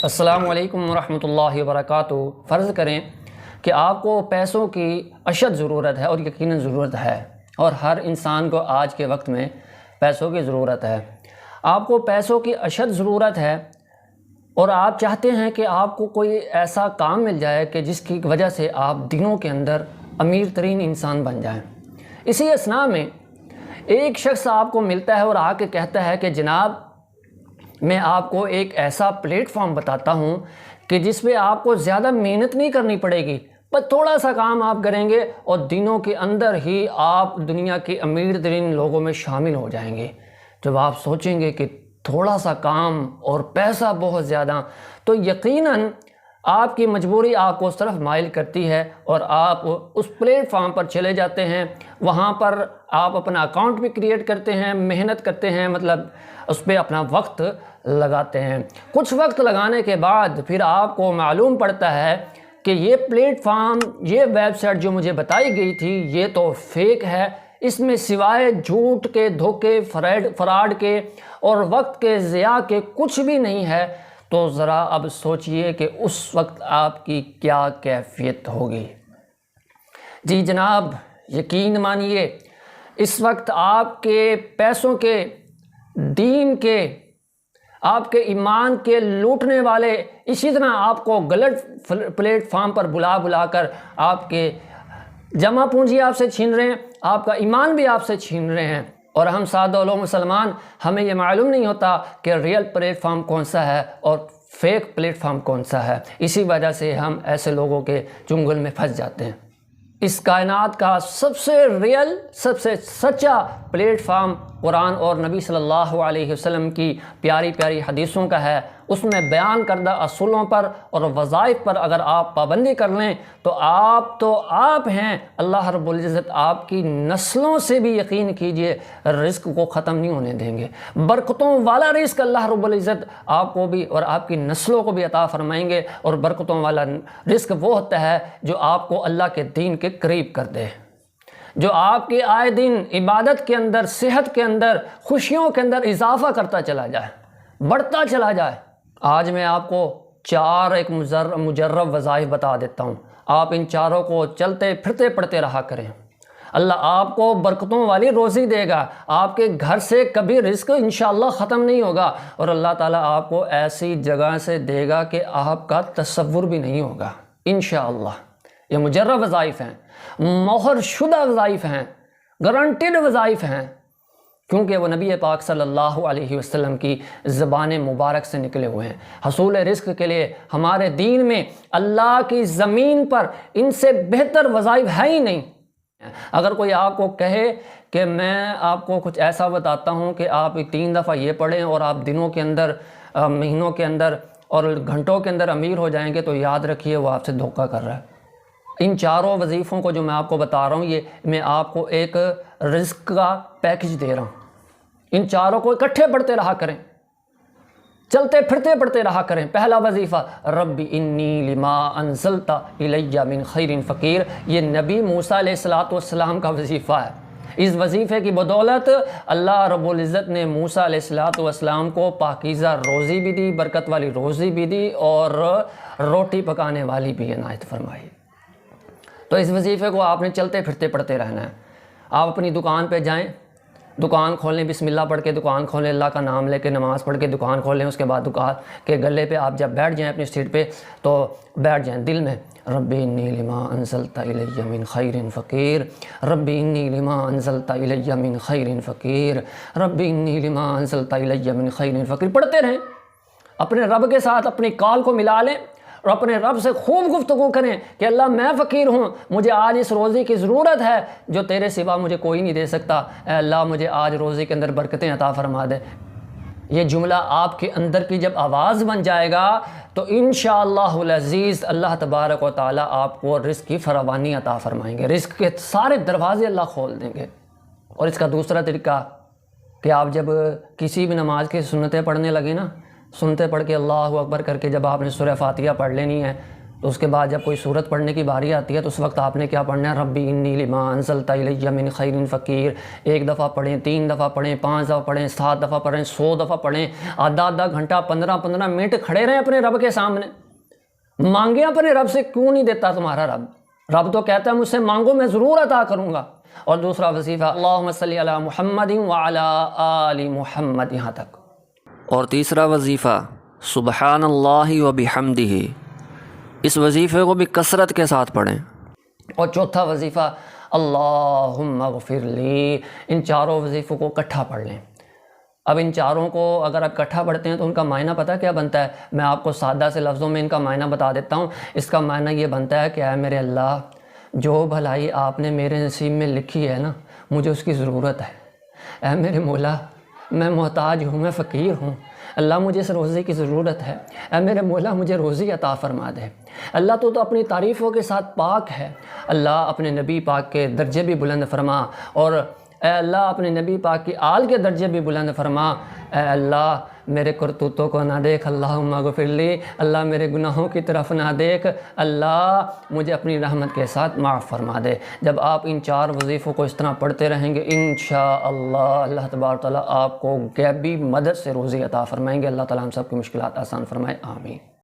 السلام علیکم ورحمۃ اللہ وبرکاتہ۔ فرض کریں کہ آپ کو پیسوں کی اشد ضرورت ہے، اور یقیناً ضرورت ہے، اور ہر انسان کو آج کے وقت میں پیسوں کی ضرورت ہے۔ آپ کو پیسوں کی اشد ضرورت ہے اور آپ چاہتے ہیں کہ آپ کو کوئی ایسا کام مل جائے کہ جس کی وجہ سے آپ دنوں کے اندر امیر ترین انسان بن جائیں۔ اسی اثناء میں ایک شخص آپ کو ملتا ہے اور آ کے کہتا ہے کہ جناب میں آپ کو ایک ایسا پلیٹ فارم بتاتا ہوں کہ جس پہ آپ کو زیادہ محنت نہیں کرنی پڑے گی، بس تھوڑا سا کام آپ کریں گے اور دنوں کے اندر ہی آپ دنیا کے امیر ترین لوگوں میں شامل ہو جائیں گے۔ جب آپ سوچیں گے کہ تھوڑا سا کام اور پیسہ بہت زیادہ، تو یقیناً آپ کی مجبوری آپ کو اس طرف مائل کرتی ہے اور آپ اس پلیٹ فارم پر چلے جاتے ہیں۔ وہاں پر آپ اپنا اکاؤنٹ بھی کریٹ کرتے ہیں، محنت کرتے ہیں، مطلب اس پہ اپنا وقت لگاتے ہیں۔ کچھ وقت لگانے کے بعد پھر آپ کو معلوم پڑتا ہے کہ یہ پلیٹ فارم، یہ ویب سائٹ جو مجھے بتائی گئی تھی یہ تو فیک ہے، اس میں سوائے جھوٹ کے، دھوکے، فراڈ کے اور وقت کے ضیاع کے کچھ بھی نہیں ہے۔ تو ذرا اب سوچئے کہ اس وقت آپ کی کیا کیفیت ہوگی۔ جی جناب، یقین مانیے اس وقت آپ کے پیسوں کے، دین کے، آپ کے ایمان کے لوٹنے والے اسی طرح آپ کو غلط پلیٹ فارم پر بلا کر آپ کے جمع پونجی آپ سے چھین رہے ہیں، آپ کا ایمان بھی آپ سے چھین رہے ہیں، اور ہم سادہ لوگ مسلمان ہمیں یہ معلوم نہیں ہوتا کہ ریئل پلیٹ فارم کون سا ہے اور فیک پلیٹ فارم کون سا ہے۔ اسی وجہ سے ہم ایسے لوگوں کے چنگل میں پھنس جاتے ہیں۔ اس کائنات کا سب سے ریئل، سب سے سچا پلیٹ فارم قرآن اور نبی صلی اللہ علیہ وسلم کی پیاری پیاری حدیثوں کا ہے۔ اس میں بیان کردہ اصولوں پر اور وظائف پر اگر آپ پابندی کر لیں تو آپ ہیں، اللہ رب العزت آپ کی نسلوں سے بھی یقین کیجئے رزق کو ختم نہیں ہونے دیں گے۔ برکتوں والا رزق اللہ رب العزت آپ کو بھی اور آپ کی نسلوں کو بھی عطا فرمائیں گے، اور برکتوں والا رزق وہ ہوتا ہے جو آپ کو اللہ کے دین کے قریب کر دے، جو آپ کے آئے دن عبادت کے اندر، صحت کے اندر، خوشیوں کے اندر اضافہ کرتا چلا جائے، بڑھتا چلا جائے۔ آج میں آپ کو ایک مجرب وظائف بتا دیتا ہوں، آپ ان چاروں کو چلتے پھرتے پڑھتے رہا کریں۔ اللہ آپ کو برکتوں والی روزی دے گا، آپ کے گھر سے کبھی رزق انشاءاللہ ختم نہیں ہوگا، اور اللہ تعالیٰ آپ کو ایسی جگہ سے دے گا کہ آپ کا تصور بھی نہیں ہوگا انشاءاللہ۔ یہ مجرب وظائف ہیں، مہر شدہ وظائف ہیں، گارنٹیڈ وظائف ہیں، کیونکہ وہ نبی پاک صلی اللہ علیہ وسلم کی زبان مبارک سے نکلے ہوئے ہیں۔ حصول رزق کے لیے ہمارے دین میں اللہ کی زمین پر ان سے بہتر وظائف ہے ہی نہیں۔ اگر کوئی آپ کو کہے کہ میں آپ کو کچھ ایسا بتاتا ہوں کہ آپ 3 دفعہ یہ پڑھیں اور آپ دنوں کے اندر، مہینوں کے اندر اور گھنٹوں کے اندر امیر ہو جائیں گے، تو یاد رکھیے وہ آپ سے دھوکہ کر رہا ہے۔ ان چاروں وظیفوں کو جو میں آپ کو بتا رہا ہوں، یہ میں آپ کو ایک رزق کا پیکج دے رہا ہوں۔ ان چاروں کو اکٹھے پڑھتے رہا کریں، چلتے پھرتے پڑھتے رہا کریں۔ پہلا وظیفہ، رب انی لما انزلت الی من خیر فقیر، یہ نبی موسیٰ علیہ السلام کا وظیفہ ہے۔ اس وظیفے کی بدولت اللہ رب العزت نے موسیٰ علیہ السلام کو پاکیزہ روزی بھی دی، برکت والی روزی بھی دی، اور روٹی پکانے والی بھی عنایت فرمائی۔ تو اس وظیفے کو آپ نے چلتے پھرتے پڑھتے رہنا ہے۔ آپ اپنی دکان پہ جائیں، دکان کھولیں، بسم اللہ پڑھ کے دکان کھولیں، اللہ کا نام لے کے نماز پڑھ کے دکان کھولیں، اس کے بعد دکان کے گلے پہ آپ جب بیٹھ جائیں اپنی سیٹ پہ، تو بیٹھ جائیں دل میں، رب انی لما انزلت الی من خیر فقیر، رب انی لما انزلت الی من خیر فقیر، رب انی لما انزلت الی من خیر فقیر، پڑھتے رہیں۔ اپنے رب کے ساتھ اپنی کال کو ملا لیں اور اپنے رب سے خوب گفتگو کریں کہ اللہ میں فقیر ہوں، مجھے آج اس روزی کی ضرورت ہے جو تیرے سوا مجھے کوئی نہیں دے سکتا، اے اللہ مجھے آج روزی کے اندر برکتیں عطا فرما دے۔ یہ جملہ آپ کے اندر کی جب آواز بن جائے گا تو انشاءاللہ العزیز اللہ تبارک و تعالیٰ آپ کو رزق کی فراوانی عطا فرمائیں گے، رزق کے سارے دروازے اللہ کھول دیں گے۔ اور اس کا دوسرا طریقہ کہ آپ جب کسی بھی نماز کی سنتیں پڑھنے لگے نا، سنتے پڑھ کے اللہ اکبر کر کے جب آپ نے سورہ فاتحہ پڑھ لینی ہے تو اس کے بعد جب کوئی صورت پڑھنے کی باری آتی ہے تو اس وقت آپ نے کیا پڑھنا ہے؟ ربی انی لما انزلت الی من خیر فقیر، 1 دفعہ پڑھیں، 3 دفعہ پڑھیں، 5 دفعہ پڑھیں، 7 دفعہ پڑھیں، 100 دفعہ پڑھیں، آدھا گھنٹہ 15 منٹ کھڑے رہیں اپنے رب کے سامنے، مانگیں اپنے رب سے، کیوں نہیں دیتا تمہارا رب؟ رب تو کہتا ہے مجھ سے مانگو میں ضرور عطا کروں گا۔ اور دوسرا وظیفہ اللہم صلی علی محمد وعلی آل محمد، یہاں تک۔ اور تیسرا وظیفہ سبحان اللہ و بحمدہ، اس وظیفے کو بھی کثرت کے ساتھ پڑھیں۔ اور چوتھا وظیفہ اللہم اغفر لی، ان چاروں وظیفوں کو اکٹھا پڑھ لیں۔ اب ان چاروں کو اگر آپ اکٹھا پڑھتے ہیں تو ان کا معنی پتہ کیا بنتا ہے؟ میں آپ کو سادہ سے لفظوں میں ان کا معنی بتا دیتا ہوں۔ اس کا معنی یہ بنتا ہے کہ اے میرے اللہ، جو بھلائی آپ نے میرے نصیب میں لکھی ہے نا، مجھے اس کی ضرورت ہے۔ اے میرے مولا، میں محتاج ہوں، میں فقیر ہوں، اللہ مجھے اس روزی کی ضرورت ہے، اے میرے مولا مجھے روزی عطا فرما دے۔ اللہ تو اپنی تعریفوں کے ساتھ پاک ہے، اللہ اپنے نبی پاک کے درجے بھی بلند فرما، اور اے اللہ اپنے نبی پاک کی آل کے درجے بھی بلند فرما۔ اے اللہ میرے کرتوتوں کو نہ دیکھ، اللہم اغفر لی، اللہ میرے گناہوں کی طرف نہ دیکھ، اللہ مجھے اپنی رحمت کے ساتھ معاف فرما دے۔ جب آپ ان 4 وظیفوں کو اس طرح پڑھتے رہیں گے انشاءاللہ اللہ تبارک تعالیٰ آپ کو غیبی مدد سے روزی عطا فرمائیں گے۔ اللہ تعالیٰ ہم سب کی مشکلات آسان فرمائے، آمین۔